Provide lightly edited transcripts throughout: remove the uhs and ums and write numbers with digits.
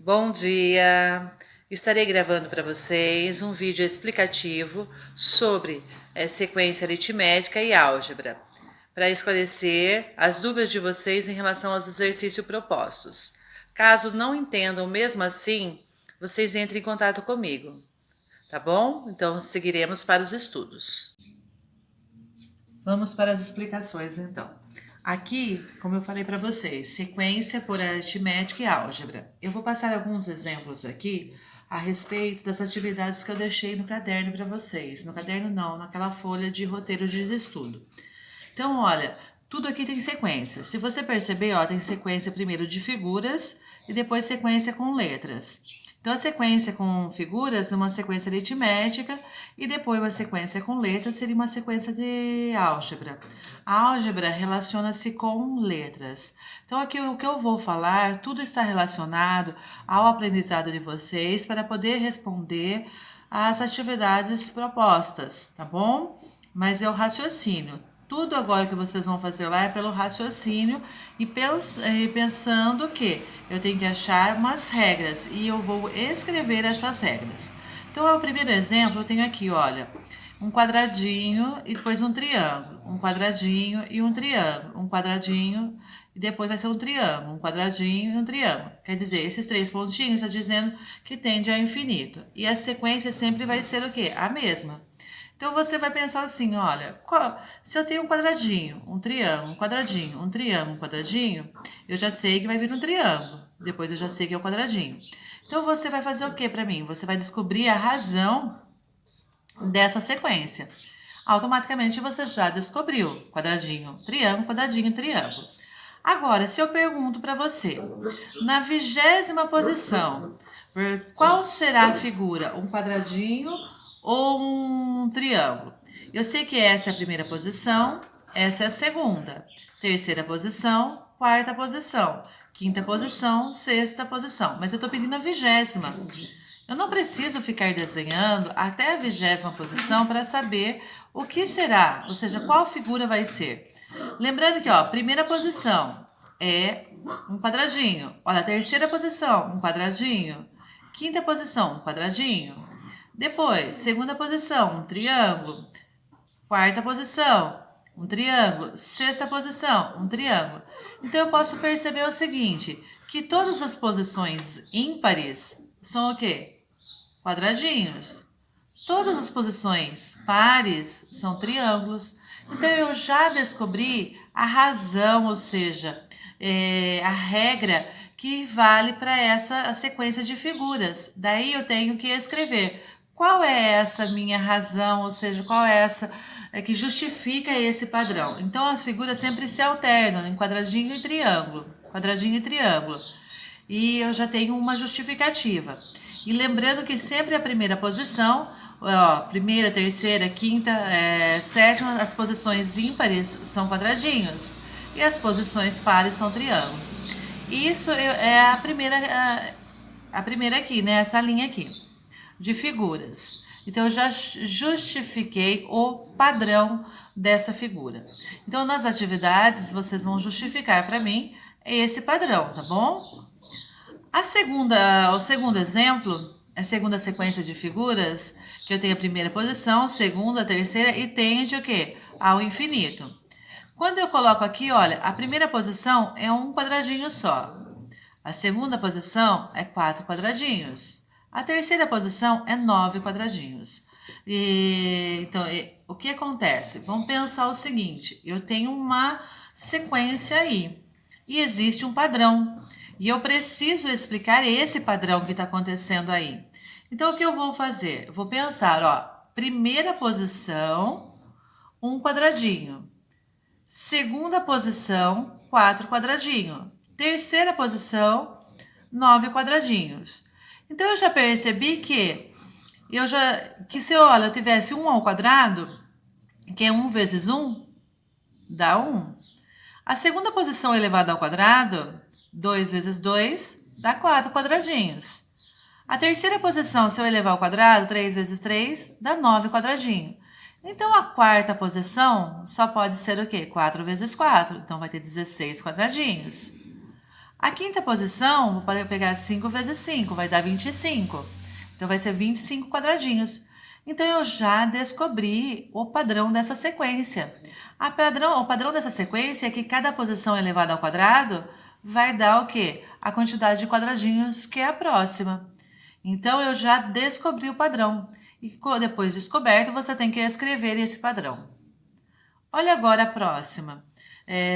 Bom dia! Estarei gravando para vocês um vídeo explicativo sobre sequência aritmética e álgebra, para esclarecer as dúvidas de vocês em relação aos exercícios propostos. Caso não entendam mesmo assim, vocês entrem em contato comigo, tá bom? Então seguiremos para os estudos. Vamos para as explicações então. Aqui, como eu falei para vocês, sequência por aritmética e álgebra. Eu vou passar alguns exemplos aqui a respeito das atividades que eu deixei no caderno para vocês. No caderno não, naquela folha de roteiro de estudo. Então, olha, tudo aqui tem sequência. Se você perceber, ó, tem sequência primeiro de figuras e depois sequência com letras. Então, a sequência com figuras é uma sequência aritmética e depois uma sequência com letras seria uma sequência de álgebra. A álgebra relaciona-se com letras. Então, aqui o que eu vou falar, tudo está relacionado ao aprendizado de vocês para poder responder às atividades propostas, tá bom? Mas é o raciocínio. Tudo agora que vocês vão fazer lá é pelo raciocínio e pensando que eu tenho que achar umas regras e eu vou escrever essas regras. Então, o primeiro exemplo eu tenho aqui, olha, um quadradinho e depois um triângulo, um quadradinho e um triângulo, um quadradinho e depois vai ser um triângulo, um quadradinho e um triângulo. Quer dizer, esses três pontinhos está dizendo que tende ao infinito. E a sequência sempre vai ser o quê? A mesma. Então você vai pensar assim, olha, se eu tenho um quadradinho, um triângulo, um quadradinho, um triângulo, um quadradinho, eu já sei que vai vir um triângulo. Depois eu já sei que é o quadradinho. Então você vai fazer o que para mim? Você vai descobrir a razão dessa sequência. Automaticamente você já descobriu quadradinho, triângulo, quadradinho, triângulo. Agora, se eu pergunto para você, na 20ª posição, qual será a figura? Um quadradinho ou um triângulo? Eu sei que essa é a primeira posição, essa é a segunda, terceira posição, quarta posição, quinta posição, sexta posição. Mas eu estou pedindo a 20ª. Eu não preciso ficar desenhando até a 20ª posição para saber o que será, ou seja, qual figura vai ser. Lembrando que, ó, primeira posição é um quadradinho. Olha, a terceira posição, um quadradinho. Quinta posição, um quadradinho. Depois, segunda posição, um triângulo. Quarta posição, um triângulo. Sexta posição, um triângulo. Então, eu posso perceber o seguinte, que todas as posições ímpares são o quê? Quadradinhos. Todas as posições pares são triângulos. Então, eu já descobri a razão, ou seja, a regra que vale para essa sequência de figuras. Daí eu tenho que escrever qual é essa minha razão, ou seja, qual é essa que justifica esse padrão. Então, as figuras sempre se alternam em quadradinho e triângulo. Quadradinho e triângulo. E eu já tenho uma justificativa. E lembrando que sempre a primeira posição, ó, primeira, terceira, quinta, sétima, as posições ímpares são quadradinhos e as posições pares são triângulos. Isso é a primeira aqui, né? Essa linha aqui de figuras. Então eu já justifiquei o padrão dessa figura. Então nas atividades vocês vão justificar para mim esse padrão, tá bom? O segundo exemplo, a segunda sequência de figuras, que eu tenho a primeira posição, segunda, terceira e tende o quê? Ao infinito. Quando eu coloco aqui, olha, a primeira posição é um quadradinho só. A segunda posição é 4 quadradinhos. A terceira posição é 9 quadradinhos. Então, o que acontece? Vamos pensar o seguinte, eu tenho uma sequência aí e existe um padrão. E eu preciso explicar esse padrão que está acontecendo aí. Então, o que eu vou fazer? Eu vou pensar, ó, primeira posição, um quadradinho. Segunda posição, 4 quadradinhos. Terceira posição, 9 quadradinhos. Então, eu já percebi que se olha, eu tivesse 1 ao quadrado, que é 1 vezes 1, dá 1. A segunda posição elevada ao quadrado, 2 vezes 2, dá 4 quadradinhos. A terceira posição, se eu elevar ao quadrado, 3 vezes 3, dá 9 quadradinhos. Então, a quarta posição só pode ser o quê? 4 vezes 4, então vai ter 16 quadradinhos. A quinta posição, vou pegar 5 vezes 5, vai dar 25. Então, vai ser 25 quadradinhos. Então, eu já descobri o padrão dessa sequência. O padrão dessa sequência é que cada posição elevada ao quadrado vai dar o quê? A quantidade de quadradinhos que é a próxima. Então, eu já descobri o padrão. E depois descoberto, você tem que escrever esse padrão. Olha agora a próxima.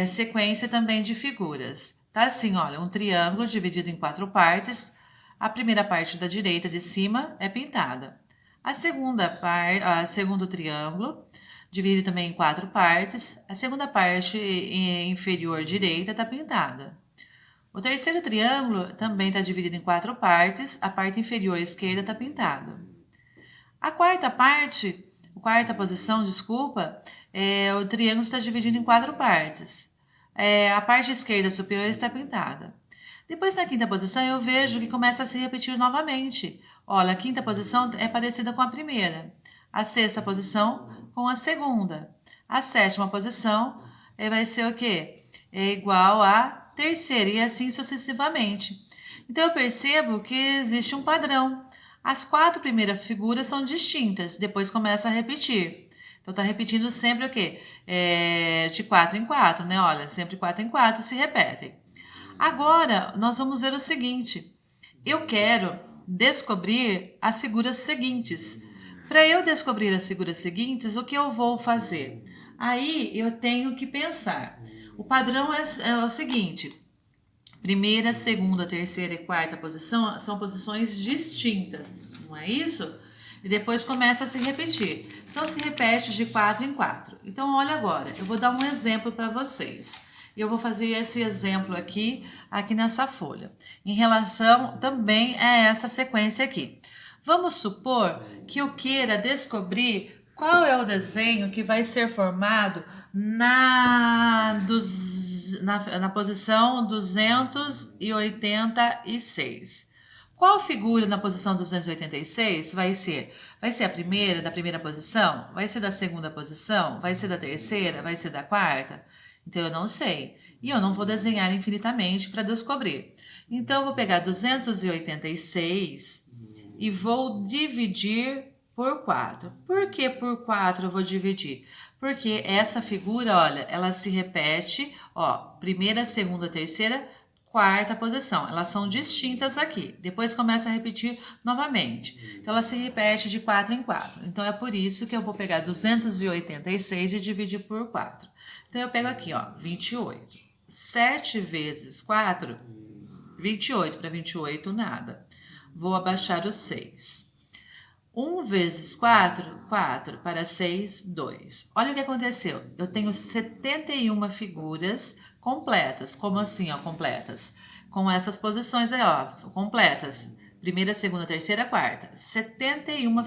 Sequência também de figuras. Tá assim, olha, um triângulo dividido em 4 partes. A primeira parte da direita de cima é pintada. Segundo triângulo, dividido também em 4 partes. A segunda parte inferior direita está pintada. O terceiro triângulo também está dividido em 4 partes. A parte inferior esquerda está pintada. A quarta posição, desculpa, o triângulo está dividido em 4 partes. A parte esquerda superior está pintada. Depois, na quinta posição, eu vejo que começa a se repetir novamente. Olha, a quinta posição é parecida com a primeira. A sexta posição com a segunda. A sétima posição vai ser o quê? É igual à terceira e assim sucessivamente. Então, eu percebo que existe um padrão. As 4 primeiras figuras são distintas, depois começa a repetir. Então, tá repetindo sempre o quê? De 4 em 4, né? Olha, sempre 4 em 4 se repetem. Agora, nós vamos ver o seguinte. Eu quero descobrir as figuras seguintes. Para eu descobrir as figuras seguintes, o que eu vou fazer? Aí, eu tenho que pensar. O padrão é o seguinte. Primeira, segunda, terceira e quarta posição são posições distintas, não é isso? E depois começa a se repetir. Então, se repete de 4 em 4. Então, olha agora, eu vou dar um exemplo para vocês. Eu vou fazer esse exemplo aqui nessa folha. Em relação também a essa sequência aqui. Vamos supor que eu queira descobrir qual é o desenho que vai ser formado na posição 286. Qual figura na posição 286 vai ser? Vai ser a primeira da primeira posição? Vai ser da segunda posição? Vai ser da terceira? Vai ser da quarta? Então, eu não sei. E eu não vou desenhar infinitamente para descobrir. Então, eu vou pegar 286 e vou dividir por 4. Por que por 4 eu vou dividir? Porque essa figura, olha, ela se repete, ó, primeira, segunda, terceira, quarta posição. Elas são distintas aqui. Depois começa a repetir novamente. Então, ela se repete de 4 em 4. Então, é por isso que eu vou pegar 286 e dividir por 4. Então, eu pego aqui, ó, 28. 7 vezes 4, 28. Para 28, nada. Vou abaixar o 6. 1 vezes 4, 4. Para 6, 2. Olha o que aconteceu. Eu tenho 71 figuras completas. Como assim, ó, completas? Com essas posições aí, ó, completas. Primeira, segunda, terceira, quarta. 71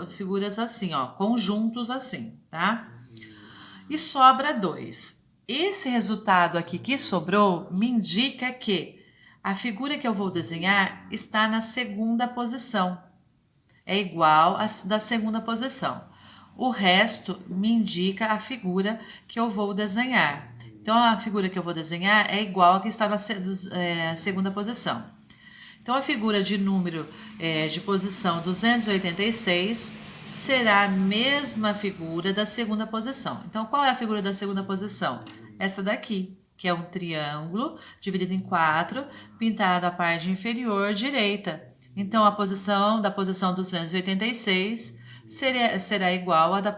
figuras assim, ó, conjuntos assim, tá? E sobra 2. Esse resultado aqui que sobrou me indica que a figura que eu vou desenhar está na segunda posição. É igual a da segunda posição. O resto me indica a figura que eu vou desenhar. Então, a figura que eu vou desenhar é igual a que está na segunda posição. Então, a figura de número de posição 286 será a mesma figura da segunda posição. Então, qual é a figura da segunda posição? Essa daqui, que é um triângulo dividido em 4, pintado a parte inferior direita. Então, a posição da posição 286 será igual à da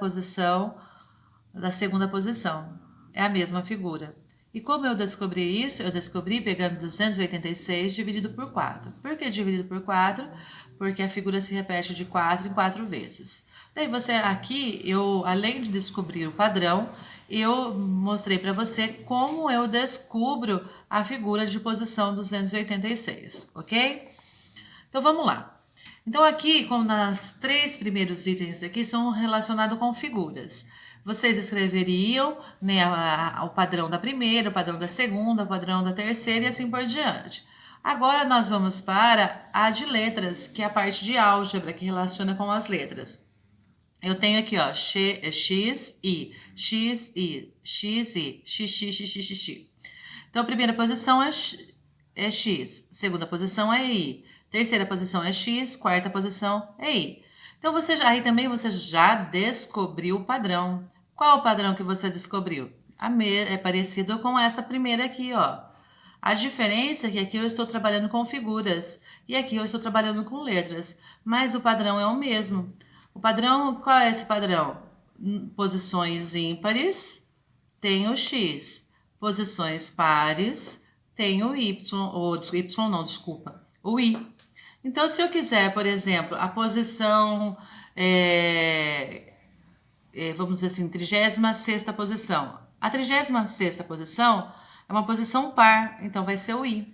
segunda posição. É a mesma figura. E como eu descobri isso? Eu descobri pegando 286 dividido por 4. Por que dividido por 4? Porque a figura se repete de 4 em 4 vezes. Daí você aqui, além de descobrir o padrão, eu mostrei para você como eu descubro a figura de posição 286, ok? Então, vamos lá. Então, aqui, como nas 3 primeiros itens aqui, são relacionados com figuras. Vocês escreveriam, né, o padrão da primeira, o padrão da segunda, o padrão da terceira e assim por diante. Agora, nós vamos para a de letras, que é a parte de álgebra, que relaciona com as letras. Eu tenho aqui, ó, x, i, x, i, x, i, x, x, x, x, x. Então, a primeira posição é é x, segunda posição é y, terceira posição é x, quarta posição é y. Então, aí também você já descobriu o padrão. Qual o padrão que você descobriu? É parecido com essa primeira aqui, ó. A diferença é que aqui eu estou trabalhando com figuras e aqui eu estou trabalhando com letras, mas o padrão é o mesmo. O padrão, qual é esse padrão? Posições ímpares, tem o x. Posições pares, tem o y, ou y não, desculpa, o y. Então, se eu quiser, por exemplo, a posição, vamos dizer assim, 36ª posição. A 36ª posição é uma posição par, então vai ser o i.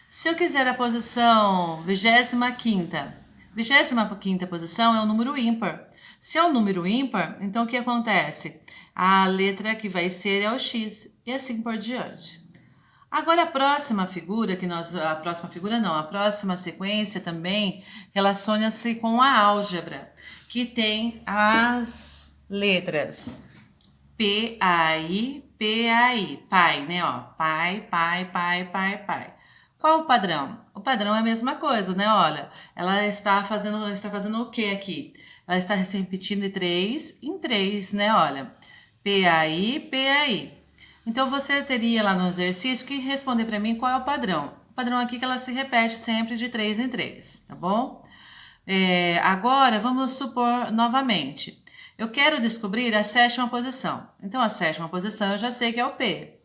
Se eu quiser a posição 25ª, 25ª posição é o número ímpar. Se é um número ímpar, então o que acontece? A letra que vai ser é o x, e assim por diante. Agora a próxima figura, a próxima sequência também relaciona-se com a álgebra, que tem as letras PAI, PAI, pai, né, ó, pai, pai, pai, pai, pai. Qual o padrão? O padrão é a mesma coisa, né, olha, ela está fazendo o que aqui? Ela está se repetindo de 3 em 3, né, olha, PAI, PAI. Então, você teria lá no exercício que responder para mim qual é o padrão. O padrão aqui é que ela se repete sempre de 3 em 3, tá bom? Agora, vamos supor novamente. Eu quero descobrir a 7ª posição. Então, a 7ª posição eu já sei que é o P.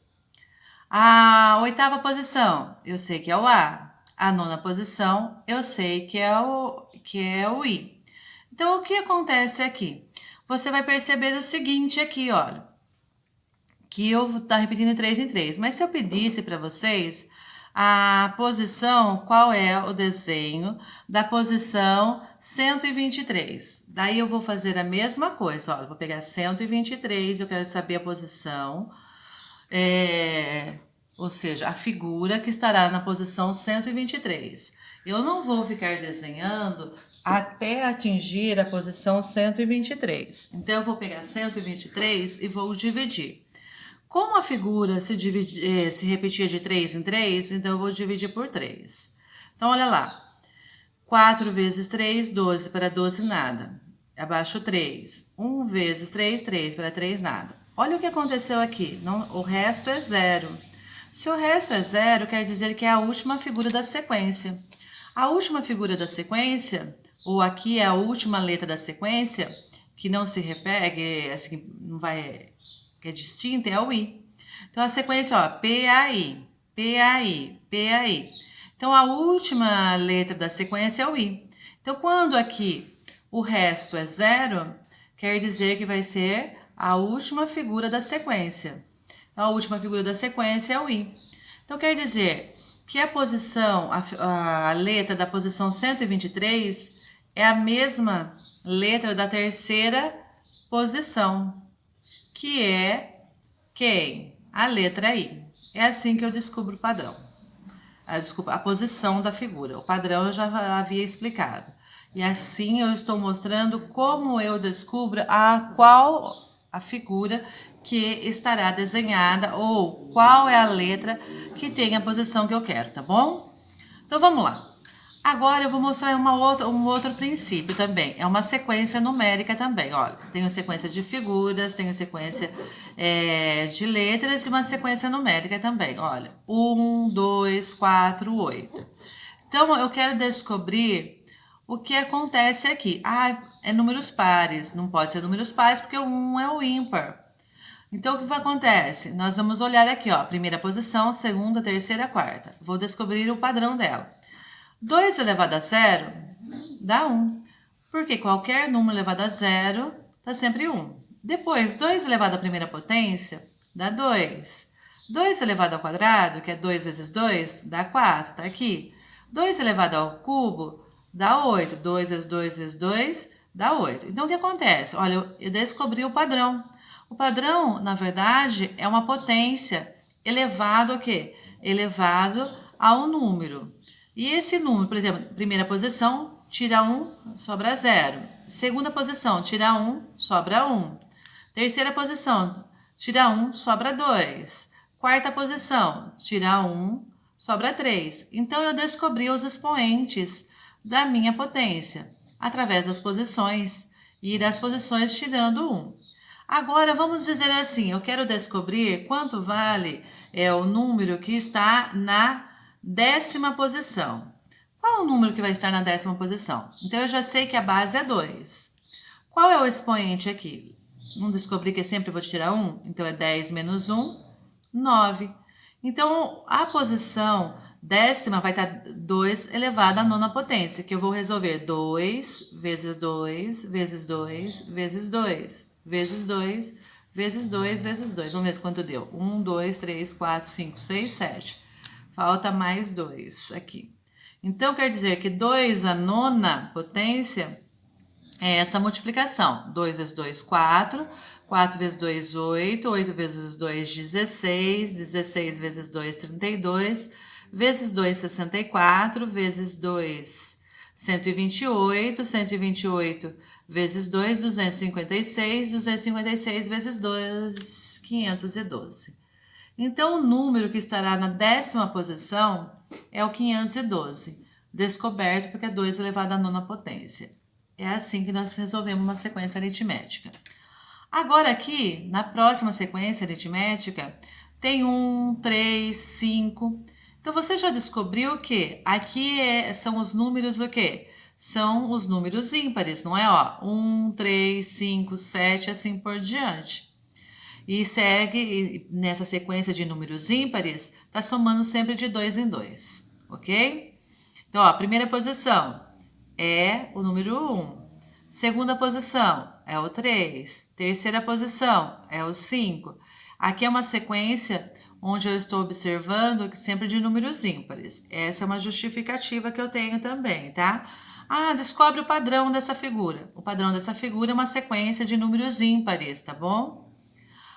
A 8ª posição, eu sei que é o A. A 9ª posição, eu sei que é o I. Então, o que acontece aqui? Você vai perceber o seguinte aqui, olha. Que eu tá repetindo 3 em 3. Mas se eu pedisse para vocês a posição, qual é o desenho da posição 123? Daí eu vou fazer a mesma coisa, ó, vou pegar 123, eu quero saber a posição, ou seja, a figura que estará na posição 123. Eu não vou ficar desenhando até atingir a posição 123. Então, eu vou pegar 123 e vou dividir. Como a figura se repetia de 3 em 3, então eu vou dividir por 3. Então, olha lá. 4 vezes 3, 12, para 12, nada. Abaixo 3. 1 vezes 3, 3, para 3, nada. Olha o que aconteceu aqui. O resto é 0. Se o resto é 0, quer dizer que é a última figura da sequência. A última figura da sequência, ou aqui é a última letra da sequência, que não se repete, assim, não vai... que é distinta, é o I. Então, a sequência, ó, PAI, PAI, PAI. Então, a última letra da sequência é o I. Então, quando aqui o resto é 0, quer dizer que vai ser a última figura da sequência. Então, a última figura da sequência é o I. Então, quer dizer que a posição, a letra da posição 123 é a mesma letra da terceira posição, que é quem? A letra I. É assim que eu descubro o padrão. A posição da figura. O padrão eu já havia explicado. E assim eu estou mostrando como eu descubro qual a figura que estará desenhada ou qual é a letra que tem a posição que eu quero, tá bom? Então vamos lá. Agora eu vou mostrar um outro princípio também. É uma sequência numérica também. Olha, tenho sequência de figuras, tenho sequência de letras e uma sequência numérica também. Olha, 1, 2, 4, 8. Então, eu quero descobrir o que acontece aqui. É números pares. Não pode ser números pares porque o 1 é o ímpar. Então, o que acontece? Nós vamos olhar aqui, ó, primeira posição, segunda, terceira, quarta. Vou descobrir o padrão dela. 2 elevado a 0 dá 1, porque qualquer número elevado a 0 dá sempre 1. Depois, 2 elevado à primeira potência dá 2. 2 elevado ao quadrado, que é 2 vezes 2, dá 4, tá aqui. 2 elevado ao cubo dá 8. 2 vezes 2 vezes 2 dá 8. Então, o que acontece? Olha, eu descobri o padrão. O padrão, na verdade, é uma potência elevado a quê? Elevado ao número. E esse número, por exemplo, primeira posição, tira 1, sobra 0. Segunda posição, tira 1, sobra 1. Terceira posição, tira 1, sobra 2. Quarta posição, tira 1, sobra 3. Então, eu descobri os expoentes da minha potência, através das posições, e das posições tirando 1. Agora, vamos dizer assim, eu quero descobrir quanto vale o número que está na 10ª posição. Qual é o número que vai estar na 10ª posição? Então, eu já sei que a base é 2. Qual é o expoente aqui? Não descobri que sempre vou tirar 1? Então, é 10 menos 1, 9. Então, a posição 10ª vai estar 2 elevado à 9ª potência, que eu vou resolver 2 vezes 2 vezes 2 vezes 2 vezes 2 vezes 2 vezes 2. Vamos ver quanto deu. 1, 2, 3, 4, 5, 6, 7. Falta mais 2 aqui. Então, quer dizer que 2 à 9ª potência é essa multiplicação. 2 vezes 2, 4. 4 vezes 2, 8. 8 vezes 2, 16. 16 vezes 2, 32. Vezes 2, 64. Vezes 2, 128. 128 vezes 2, 256. 256 vezes 2, 512. Então, o número que estará na 10ª posição é o 512, descoberto porque é 2 elevado à 9ª potência. É assim que nós resolvemos uma sequência aritmética. Agora aqui, na próxima sequência aritmética, tem 1, 3, 5. Então, você já descobriu que aqui são os números o quê? São os números ímpares, não é? 1, 3, 5, 7, assim por diante. E segue nessa sequência de números ímpares, tá somando sempre de 2 em 2, ok? Então, a primeira posição é o número 1. Segunda posição é o 3. Terceira posição é o 5. Aqui é uma sequência onde eu estou observando sempre de números ímpares. Essa é uma justificativa que eu tenho também, tá? Descobre o padrão dessa figura. O padrão dessa figura é uma sequência de números ímpares, tá bom?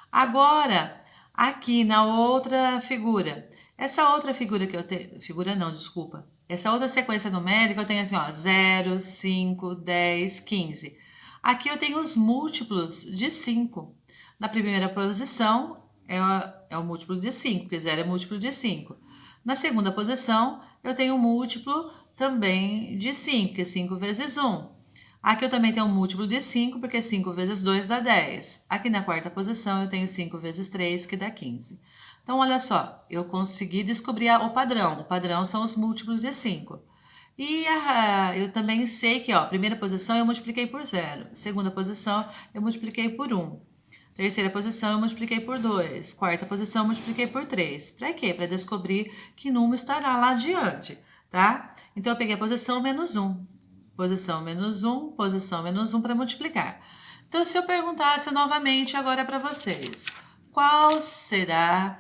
Agora, aqui na outra figura, essa outra figura que eu tenho, figura não, desculpa, essa outra sequência numérica eu tenho assim, 0, 5, 10, 15. Aqui eu tenho os múltiplos de 5. Na primeira posição é o múltiplo de 5, porque 0 é múltiplo de 5. Na segunda posição eu tenho um múltiplo também de 5, que é 5 vezes 1. Aqui eu também tenho um múltiplo de 5, porque 5 vezes 2 dá 10. Aqui na quarta posição eu tenho 5 vezes 3, que dá 15. Então, olha só, eu consegui descobrir o padrão. O padrão são os múltiplos de 5. E eu também sei que, primeira posição eu multipliquei por 0. Segunda posição eu multipliquei por 1. Terceira posição eu multipliquei por 2. Quarta posição eu multipliquei por 3. Para quê? Para descobrir que número estará lá adiante, tá? Então, eu peguei a posição menos 1. Posição menos 1, posição menos 1 para multiplicar. Então, se eu perguntasse novamente agora para vocês, qual será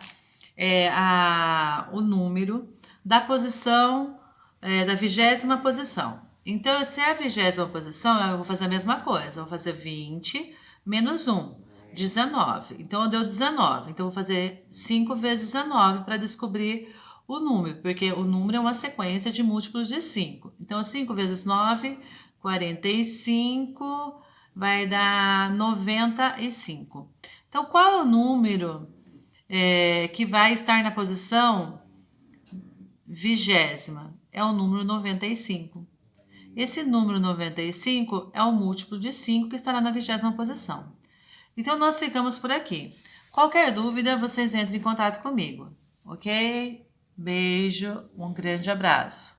o número da posição, da 20ª posição? Então, se é a 20ª posição, eu vou fazer a mesma coisa. Eu vou fazer 20 menos 1, 19. Então, deu 19. Então, eu vou fazer 5 vezes 19 para descobrir o número, porque o número é uma sequência de múltiplos de 5. Então, 5 vezes 9, 45, vai dar 95. Então, qual é o número que vai estar na posição 20ª? É o número 95. Esse número 95 é o múltiplo de 5 que estará na 20ª posição. Então, nós ficamos por aqui. Qualquer dúvida, vocês entrem em contato comigo, ok? Beijo, um grande abraço.